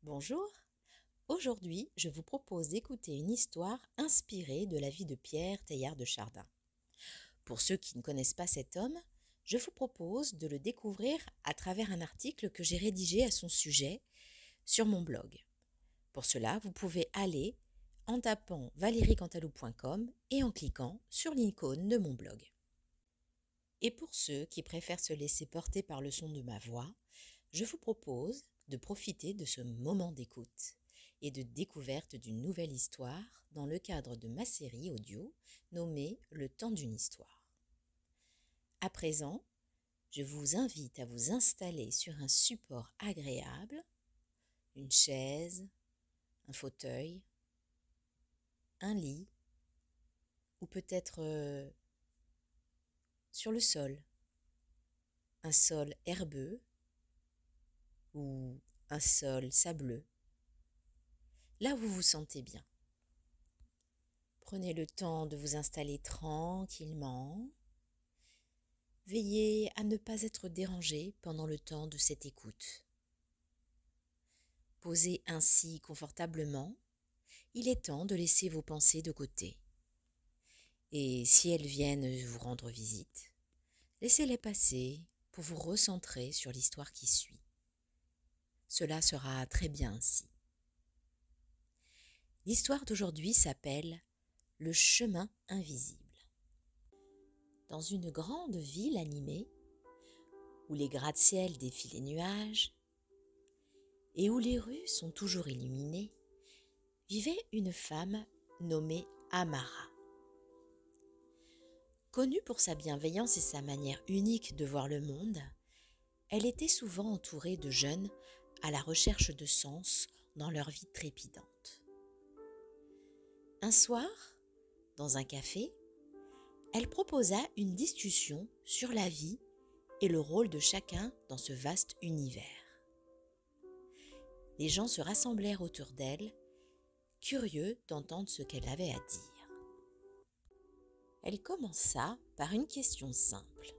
Bonjour, aujourd'hui je vous propose d'écouter une histoire inspirée de la vie de Pierre Teilhard de Chardin. Pour ceux qui ne connaissent pas cet homme, je vous propose de le découvrir à travers un article que j'ai rédigé à son sujet sur mon blog. Pour cela, vous pouvez aller en tapant valeriecantalou.com et en cliquant sur l'icône de mon blog. Et pour ceux qui préfèrent se laisser porter par le son de ma voix, je vous propose de profiter de ce moment d'écoute et de découverte d'une nouvelle histoire dans le cadre de ma série audio nommée Le temps d'une histoire. À présent, je vous invite à vous installer sur un support agréable, une chaise, un fauteuil, un lit ou peut-être sur le sol, un sol herbeux ou un sol sableux, là où vous vous sentez bien. Prenez le temps de vous installer tranquillement. Veillez à ne pas être dérangé pendant le temps de cette écoute. Posez ainsi confortablement, il est temps de laisser vos pensées de côté. Et si elles viennent vous rendre visite, laissez-les passer pour vous recentrer sur l'histoire qui suit. Cela sera très bien ainsi. L'histoire d'aujourd'hui s'appelle « Le chemin invisible ». Dans une grande ville animée, où les gratte-ciel défient les nuages et où les rues sont toujours illuminées, vivait une femme nommée Amara. Connue pour sa bienveillance et sa manière unique de voir le monde, elle était souvent entourée de jeunes à la recherche de sens dans leur vie trépidante. Un soir, dans un café, elle proposa une discussion sur la vie et le rôle de chacun dans ce vaste univers. Les gens se rassemblèrent autour d'elle, curieux d'entendre ce qu'elle avait à dire. Elle commença par une question simple.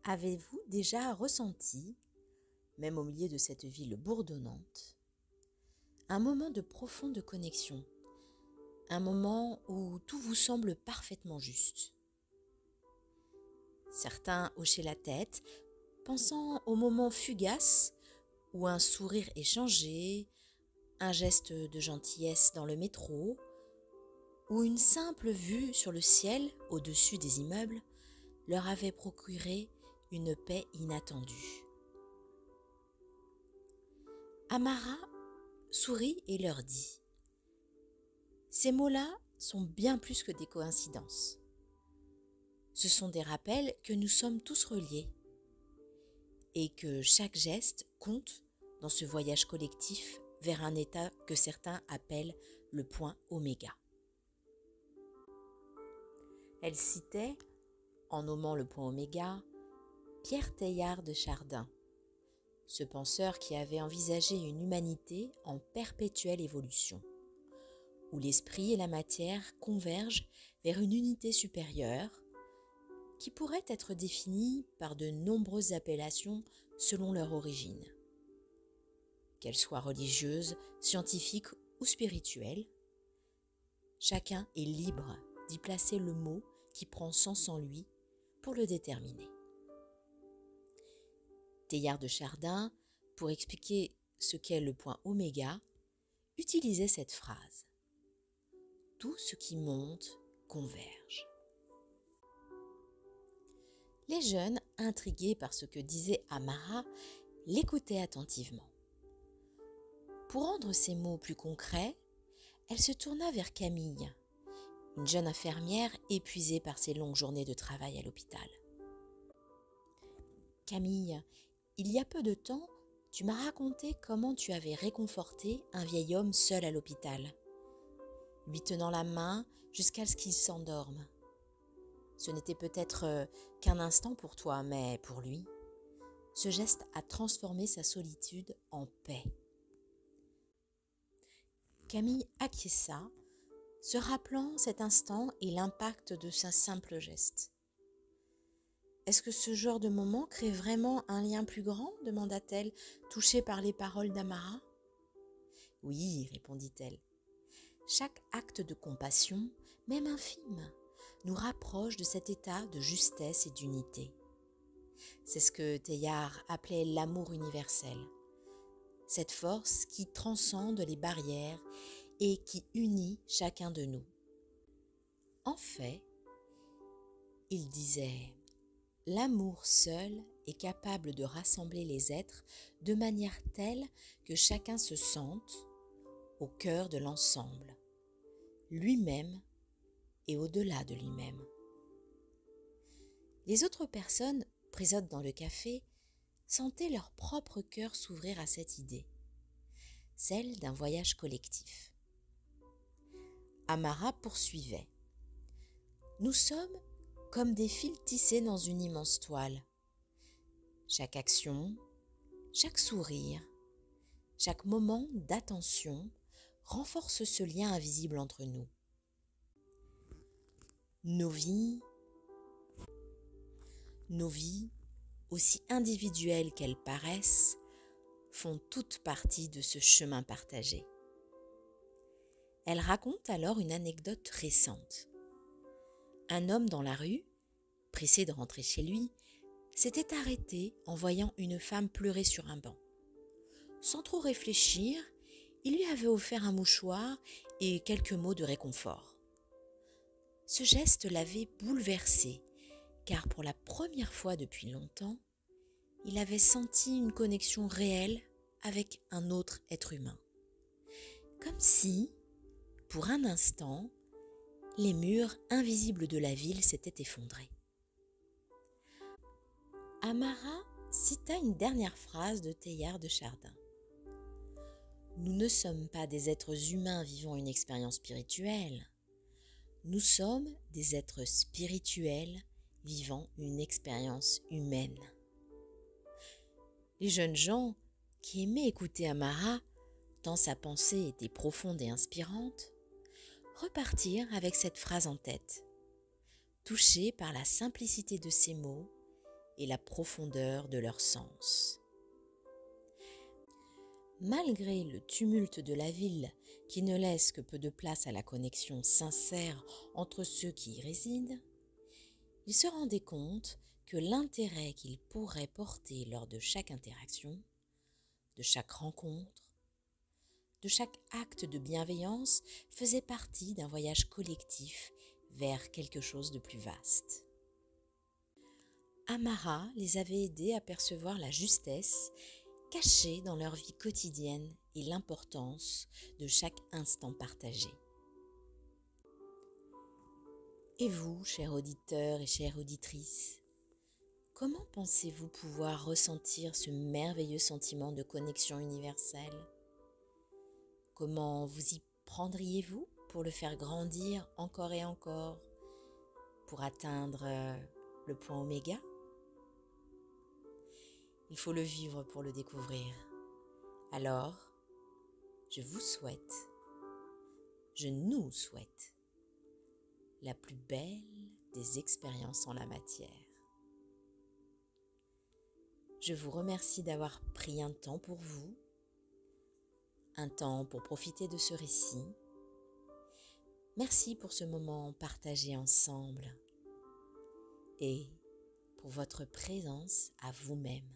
Avez-vous déjà ressenti, même au milieu de cette ville bourdonnante, un moment de profonde connexion, un moment où tout vous semble parfaitement juste? Certains hochaient la tête, pensant au moment fugace où un sourire échangé, un geste de gentillesse dans le métro, ou une simple vue sur le ciel au-dessus des immeubles leur avait procuré une paix inattendue. Amara sourit et leur dit « Ces mots-là sont bien plus que des coïncidences. Ce sont des rappels que nous sommes tous reliés et que chaque geste compte dans ce voyage collectif vers un état que certains appellent le point oméga. » Elle citait, en nommant le point oméga, Pierre Teilhard de Chardin, ce penseur qui avait envisagé une humanité en perpétuelle évolution, où l'esprit et la matière convergent vers une unité supérieure qui pourrait être définie par de nombreuses appellations selon leur origine. Qu'elles soient religieuses, scientifiques ou spirituelles, chacun est libre d'y placer le mot qui prend sens en lui pour le déterminer. Teilhard de Chardin, pour expliquer ce qu'est le point oméga, utilisait cette phrase « Tout ce qui monte converge ». Les jeunes, intrigués par ce que disait Amara, l'écoutaient attentivement. Pour rendre ces mots plus concrets, elle se tourna vers Camille, une jeune infirmière épuisée par ses longues journées de travail à l'hôpital. « Camille, il y a peu de temps, tu m'as raconté comment tu avais réconforté un vieil homme seul à l'hôpital, lui tenant la main jusqu'à ce qu'il s'endorme. Ce n'était peut-être qu'un instant pour toi, mais pour lui, ce geste a transformé sa solitude en paix. » Camille acquiesça, se rappelant cet instant et l'impact de ce simple geste. Est-ce que ce genre de moment crée vraiment un lien plus grand demanda-t-elle, touchée par les paroles d'Amara. Oui, répondit-elle. Chaque acte de compassion, même infime, nous rapproche de cet état de justesse et d'unité. C'est ce que Teilhard appelait l'amour universel. Cette force qui transcende les barrières et qui unit chacun de nous. En fait, il disait, l'amour seul est capable de rassembler les êtres de manière telle que chacun se sente au cœur de l'ensemble, lui-même et au-delà de lui-même. Les autres personnes présentes dans le café sentaient leur propre cœur s'ouvrir à cette idée, celle d'un voyage collectif. Amara poursuivait. Nous sommes comme des fils tissés dans une immense toile. Chaque action, chaque sourire, chaque moment d'attention renforce ce lien invisible entre nous. Nos vies, aussi individuelles qu'elles paraissent, font toute partie de ce chemin partagé. Elle raconte alors une anecdote récente. Un homme dans la rue, pressé de rentrer chez lui, s'était arrêté en voyant une femme pleurer sur un banc. Sans trop réfléchir, il lui avait offert un mouchoir et quelques mots de réconfort. Ce geste l'avait bouleversé, car pour la première fois depuis longtemps, il avait senti une connexion réelle avec un autre être humain. Comme si, pour un instant, les murs invisibles de la ville s'étaient effondrés. Amara cita une dernière phrase de Teilhard de Chardin. Nous ne sommes pas des êtres humains vivant une expérience spirituelle. Nous sommes des êtres spirituels vivant une expérience humaine. Les jeunes gens qui aimaient écouter Amara, tant sa pensée était profonde et inspirante, repartirent avec cette phrase en tête, touchés par la simplicité de ses mots et la profondeur de leur sens. Malgré le tumulte de la ville qui ne laisse que peu de place à la connexion sincère entre ceux qui y résident, ils se rendaient compte que l'intérêt qu'ils pourraient porter lors de chaque interaction, de chaque rencontre, de chaque acte de bienveillance faisait partie d'un voyage collectif vers quelque chose de plus vaste. Amara les avait aidés à percevoir la justesse cachée dans leur vie quotidienne et l'importance de chaque instant partagé. Et vous, chers auditeurs et chères auditrices, comment pensez-vous pouvoir ressentir ce merveilleux sentiment de connexion universelle ? Comment vous y prendriez-vous pour le faire grandir encore et encore, pour atteindre le point oméga ? Il faut le vivre pour le découvrir. Alors, je nous souhaite la plus belle des expériences en la matière. Je vous remercie d'avoir pris un temps pour vous, un temps pour profiter de ce récit. Merci pour ce moment partagé ensemble et pour votre présence à vous-même.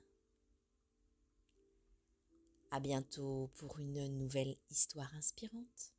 À bientôt pour une nouvelle histoire inspirante.